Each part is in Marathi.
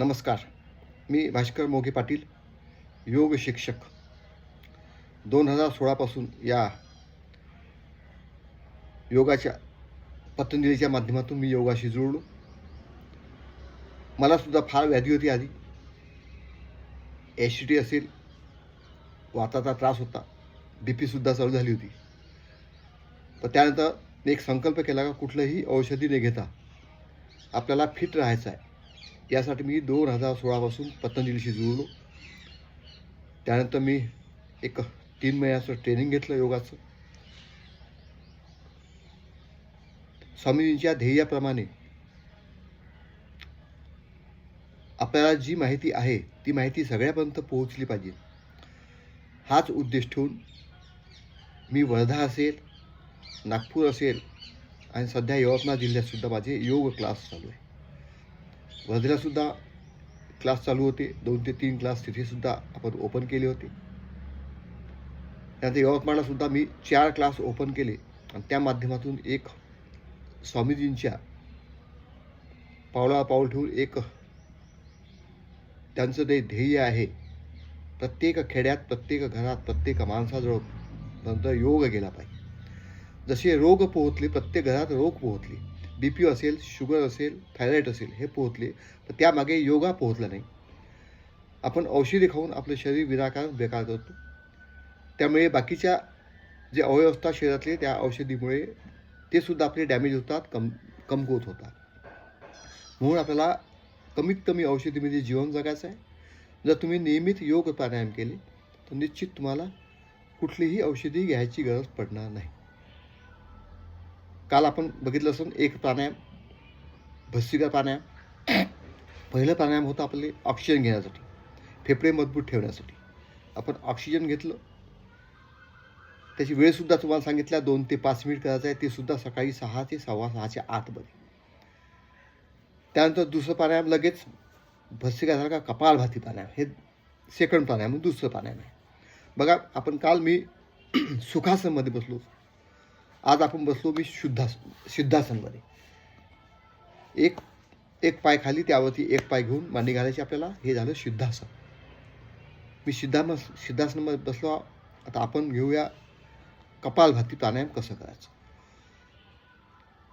नमस्कार. मी भास्कर मोघे पाटील, योग शिक्षक. 2016पासून या योगाच्या पतंजलीच्या माध्यमातून मी योगाशी जुळलो. मलासुद्धा फार व्याधी होती आधी. ॲसिडिटी असेल, वाताचा त्रास होता, बीपीसुद्धा चालू झाली होती. पण त्यानंतर मी एक संकल्प केला का कुठलंही औषधी न घेता आपल्याला फिट राहायचं आहे. यासाठी मी 2016पासून पतंजलीशी जुळलो. त्यानंतर मी एक 3 महिन्याचं ट्रेनिंग घेतलं योगाचं. स्वामीजींच्या ध्येयाप्रमाणे आपल्याला जी माहिती आहे ती माहिती सगळ्यापर्यंत पोहोचली पाहिजे, हाच उद्देश ठेवून मी वर्धा असेल, नागपूर असेल आणि सध्या यवतमाळ जिल्ह्यातसुद्धा माझे योग क्लास चालू आहे. वर्धेलासुद्धा क्लास चालू होते. 2 ते 3 क्लास तिथेसुद्धा आपण ओपन केले होते. त्यानंतर यवतमाळलासुद्धा मी 4 क्लास ओपन केले आणि त्या माध्यमातून एक स्वामीजींच्या पावला पाऊल ठेवून एक त्यांचं ते ध्येय आहे, प्रत्येक खेड्यात, प्रत्येक घरात, प्रत्येक माणसाजवळ नंतर योग गेला पाहिजे. जसे रोग पोहोचले, प्रत्येक घरात रोग पोहोचले, बीपी असेल, शुगर असेल, थायरॉईड असेल, हे पोहोचले, तर त्यामागे योगा पोहोचला नाही. आपण औषधी खाऊन आपलं शरीर विनाकारण बेकार करतो. त्यामुळे बाकीच्या जे अवयव असतात शरीरातले, त्या औषधीमुळे ते सुद्धा आपले डॅमेज होतात, कमकुवत होतात. म्हणून आपल्याला कमीत कमी औषधीमध्ये जीवन जगायचं आहे. जर तुम्ही नियमित योग प्राणायाम केले तर निश्चित तुम्हाला कुठलीही औषधी घ्यायची गरज पडणार नाही. काल आपण बघितलं असून एक प्राणायाम, भस्त्रिका प्राणायाम. पहिलं प्राणायाम होतं आपले ऑक्सिजन घेण्यासाठी, फेफडे मजबूत ठेवण्यासाठी. आपण ऑक्सिजन घेतलं, त्याची वेळसुद्धा तुम्हाला सांगितल्या 2 ते 5 मिनिट करायचं आहे, ते सुद्धा सकाळी 6 ते 6:15च्या आतमध्ये. त्यानंतर दुसरं प्राणायाम लगेच भस्त्रिकासारखा कपालभाती प्राणायाम, हे सेकंड प्राणायाम, दुसरं प्राणायाम आहे. बघा, आपण काल मी सुखासनमध्ये बसलो, आज आपण बसलो मी सिद्धासनमध्ये. एक पाय खाली, त्यावरती एक पाय घेऊन मांडी घालायची आपल्याला. हे झालं सिद्धासन. मी सिद्धासनमध्ये बसलो. आता आपण घेऊया कपालभाती प्राणायाम कसं करायचं.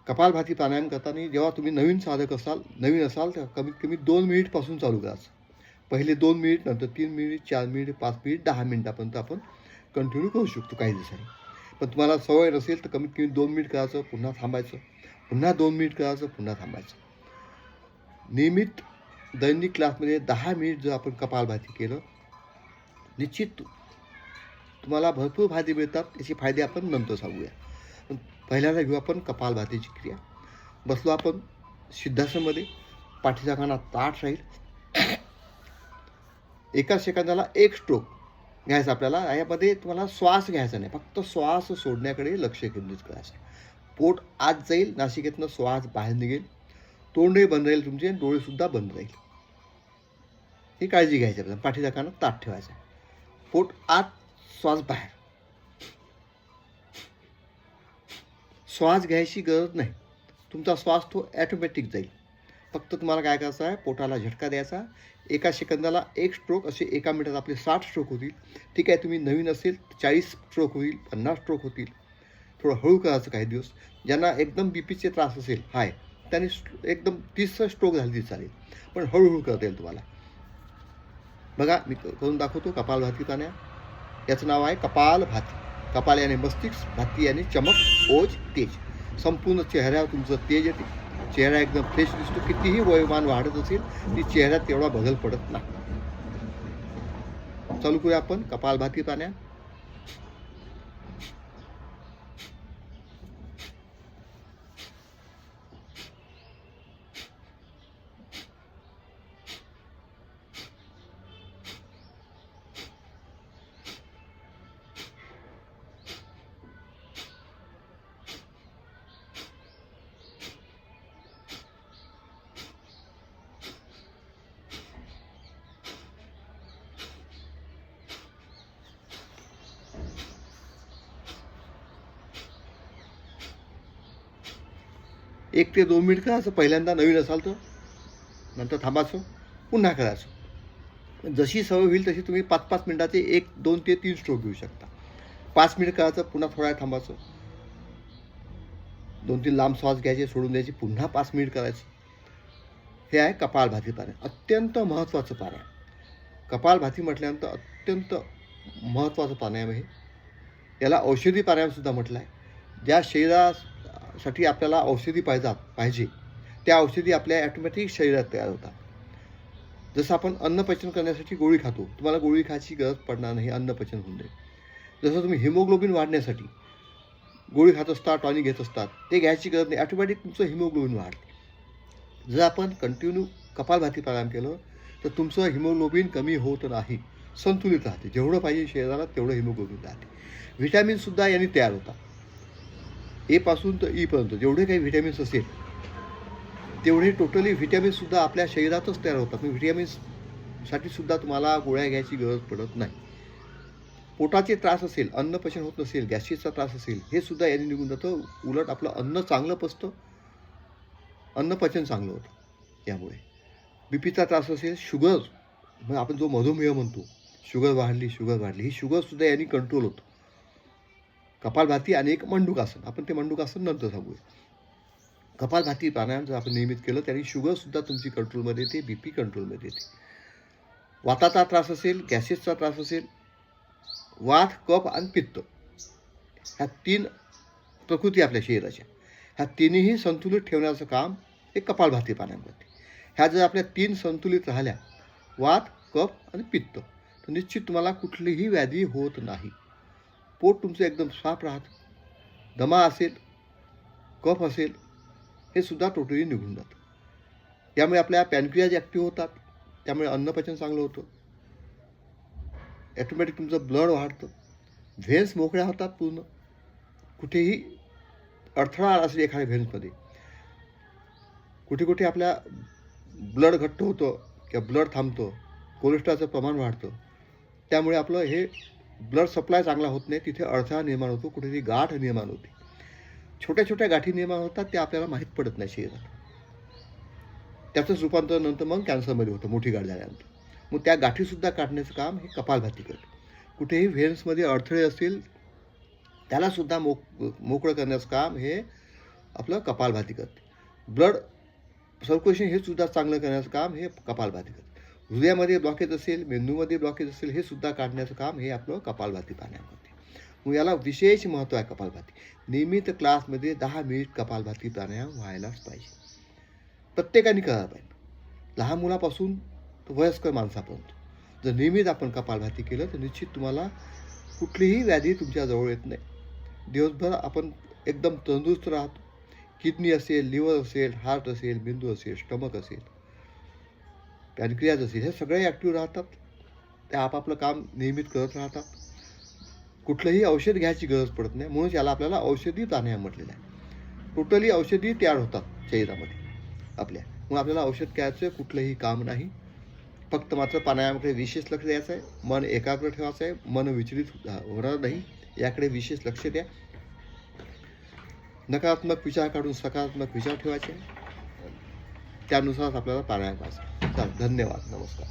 कपालभाती प्राणायाम करताना जेव्हा तुम्ही नवीन साधक असाल तर कमीत कमी 2 मिनिटपासून चालू करायचं. पहिले 2 मिनिट, नंतर 3 मिनिट, 4 मिनिट, 5 मिनिट, 10 मिनिटापर्यंत आपण कंटिन्यू करू शकतो काही दिवसांनी. पण तुम्हाला सवय नसेल तर कमीत कमी 2 मिनिट करायचं, पुन्हा थांबायचं, पुन्हा 2 मिनिट करायचं, पुन्हा थांबायचं. नियमित दैनिक क्लासमध्ये 10 मिनिट जर आपण कपालभाती केलं, निश्चित तुम्हाला भरपूर फायदे मिळतात. त्याचे फायदे आपण नंतर सांगूया. पण पहिल्यांदा घेऊ आपण कपालभातीची क्रिया. बसलो आपण सिद्धासनमध्ये, पाठीचा काना ताठ राहील. एका सेकंदाला 1 स्ट्रोक घ्यायचा आपल्याला. यामध्ये तुम्हाला श्वास घ्यायचा नाही, फक्त श्वास सोडण्याकडे लक्ष केंद्रित करायचं. पोट आत जाईल, नासिकेतनं श्वास बाहेर निघेल, तोंडही बंद राहील तुमचे, डोळेसुद्धा बंद राहील. ही काळजी घ्यायची आपल्याला. पाठीचा काना ताठ ठेवायचा, पोट आत, श्वास बाहेर. श्वास घ्यायची गरज नाही, तुमचा श्वास तो ॲटोमॅटिक जाईल. फक्त तुम्हाला काय करायचं आहे, पोटाला झटका द्यायचा. एका सेकंदाला 1 स्ट्रोक, असे एका मिनिटात आपले 60 स्ट्रोक होतील. ठीक आहे, तुम्ही नवीन असेल 40 स्ट्रोक होईल, 50 स्ट्रोक होतील. थोडं हळू करायचं काही दिवस. ज्यांना एकदम बीपीचे त्रास असेल हाय, त्यांनी एकदम 30 स्ट्रोक झाली तरी चालेल, पण हळूहळू करता येईल तुम्हाला. बघा, मी करून दाखवतो कपालभाती प्राणायाम. याचं नाव आहे कपालभाती. कपाल याने मस्तिष्क, भाती याने चमक, ओज, तेज. संपूर्ण चेहऱ्यावर तुमचं तेज येते. चेहरा एकदम फ्रेश दिसतो. कितीही वयोमान वाढत असेल ती चेहऱ्यात तेवढा बदल पडत नाही. चालू करूया आपण कपालभाती प्राणायाम. एक ते 2 मिनिट करायचं पहिल्यांदा, नवीन असाल तर. नंतर थांबायचं, पुन्हा करायचं. जशी सवय होईल तशी तुम्ही 5-5 मिनिटाचे 1, 2 ते 3 स्ट्रोक घेऊ शकता. 5 मिनिट करायचं, पुन्हा थोडा वेळ थांबायचं, 2-3 लांब श्वास घ्यायचे, सोडून द्यायचे, पुन्हा 5 मिनिट करायचे. हे आहे कपालभाती प्राणायाम. अत्यंत महत्त्वाचं प्राणायाम. कपालभाती म्हटल्यानंतर अत्यंत महत्त्वाचं प्राणायाम आहे. याला औषधी प्राणायामसुद्धा म्हटलं आहे. ज्या शरीरासाठी आपल्याला औषधी पाहिजे त्या औषधी आपल्या ॲटोमॅटिक शरीरात तयार होतात. जसं आपण अन्नपचन करण्यासाठी गोळी खातो, तुम्हाला गोळी खायची गरज पडणार नाही, अन्नपचन होऊन जाईल. जसं तुम्ही हिमोग्लोबिन वाढण्यासाठी गोळी खात असता, टॉनिक घेत असतात, ते घ्यायची गरज नाही, ॲटोमॅटिक तुमचं हिमोग्लोबिन वाढते. जर आपण कंटिन्यू कपालभाती प्राणायाम केलं तर तुमचं हिमोग्लोबिन कमी होत नाही, संतुलित राहते. जेवढं पाहिजे शरीराला तेवढं हिमोग्लोबिन राहते. व्हिटॅमिन्ससुद्धा यांनी तयार होतात. ए पासून तर ईपर्यंत जेवढे काही व्हिटॅमिन्स असेल तेवढे टोटली व्हिटॅमिन्ससुद्धा आपल्या शरीरातच तयार होतात. व्हिटॅमिन्ससाठी सुद्धा तुम्हाला गोळ्या घ्यायची गरज पडत नाही. पोटाचे त्रास असेल, अन्नपचन होत नसेल, गॅस्ट्रिकचा त्रास असेल, हे सुद्धा यांनी निघून जातं. उलट आपलं अन्न चांगलं पचतं, अन्नपचन चांगलं होतं. यामुळे बीपीचा त्रास असेल, शुगर, मग आपण जो मधुमेह म्हणतो, शुगर वाढली, ही शुगरसुद्धा यांनी कंट्रोल होतं. कपालभाती आणि एक मंडूकासन, आपण ते मंडूकासन नंतर सांगूया. कपालभाती प्राणायाम जर आपण नियमित केलं त्याने शुगरसुद्धा तुमची कंट्रोलमध्ये येते, बी पी कंट्रोलमध्ये येते. वाताचा त्रास असेल, गॅसेसचा त्रास असेल, वात, कफ आणि पित्त, ह्या 3 प्रकृती आपल्या शरीराच्या, ह्या तिन्ही संतुलित ठेवण्याचं काम हे कपालभाती प्राणायाम करते. ह्या जर आपल्या 3 संतुलित राहिल्या, वात, कफ आणि पित्त, तर निश्चित तुम्हाला कुठलीही व्याधी होत नाही. पोट तुमचं एकदम साफ राहतं. दमा असेल, कफ असेल, हे सुद्धा टोटली निघून जातं. यामुळे आपल्या पॅनक्रियाज ॲक्टिव्ह होतात, त्यामुळे अन्नपचन चांगलं होतं. ॲटोमॅटिक तुमचं ब्लड वाढतं, व्हेन्स मोकळ्या होतात पूर्ण. कुठेही अडथळा आला असेल एखाद्या व्हेन्समध्ये, कुठे आपल्या ब्लड घट्ट होतं किंवा ब्लड थांबतं, कोलेस्ट्रॉलचं प्रमाण वाढतं, त्यामुळे आपलं हे ब्लड सप्लाय चांगला होत नाही, तिथे अडथळा निर्माण होतो, कुठेतरी गाठ निर्माण होते. छोट्या गाठी निर्माण होतात, त्या आपल्याला माहीत पडत नाही शरीरात. त्याचंच रूपांतर नंतर मग कॅन्सरमध्ये होतं, मोठी गाठ झाल्यानंतर. मग त्या गाठीसुद्धा काढण्याचं काम हे कपालभाती करते. कुठेही व्हेन्समध्ये अडथळे असतील त्यालासुद्धा मोकळं करण्याचं काम हे आपलं कपालभाती करते. ब्लड सर्क्युलेशन हे सुद्धा चांगलं करण्याचं काम हे कपालभाती करते. हृदयामध्ये ब्लॉकेज असेल, मेंदूमध्ये ब्लॉकेज असेल, हे सुद्धा काढण्याचं काम हे आपलं कपालभाती प्राणायाम करते. मग याला विशेष महत्त्व आहे कपालभाती. नियमित क्लासमध्ये 10 मिनिट कपालभाती प्राणायाम व्हायलाच पाहिजे. प्रत्येकाने करायला पाहिजे, लहान मुलापासून वयस्कर माणसापर्यंत. जर नियमित आपण कपालभाती केलं तर निश्चित तुम्हाला कुठलीही व्याधी तुमच्याजवळ येत नाही. दिवसभर आपण एकदम तंदुरुस्त राहतो. किडनी असेल, लिव्हर असेल, हार्ट असेल, मेंदू असेल, स्टमक असेल, पॅनक्रियाज असेल, हे सगळे ॲक्टिव्ह राहतात. ते आपापलं काम नियमित करत राहतात. कुठलंही औषध घ्यायची गरज पडत नाही. म्हणून याला आपल्याला औषधी प्राणायाम म्हटलेलं आहे. टोटली औषधी तयार होतात शरीरामध्ये आपल्या. मग आपल्याला औषध घ्यायचं कुठलंही काम नाही. फक्त मात्र प्राणायामाकडे विशेष लक्ष द्यायचं आहे. मन एकाग्र ठेवायचं आहे. मन विचलित होणार नाही, याकडे विशेष लक्ष द्या. नकारात्मक विचार काढून सकारात्मक विचार ठेवायचे, त्यानुसार आपल्याला प्राणायाम करायचा. धन्यवाद, नमस्कार.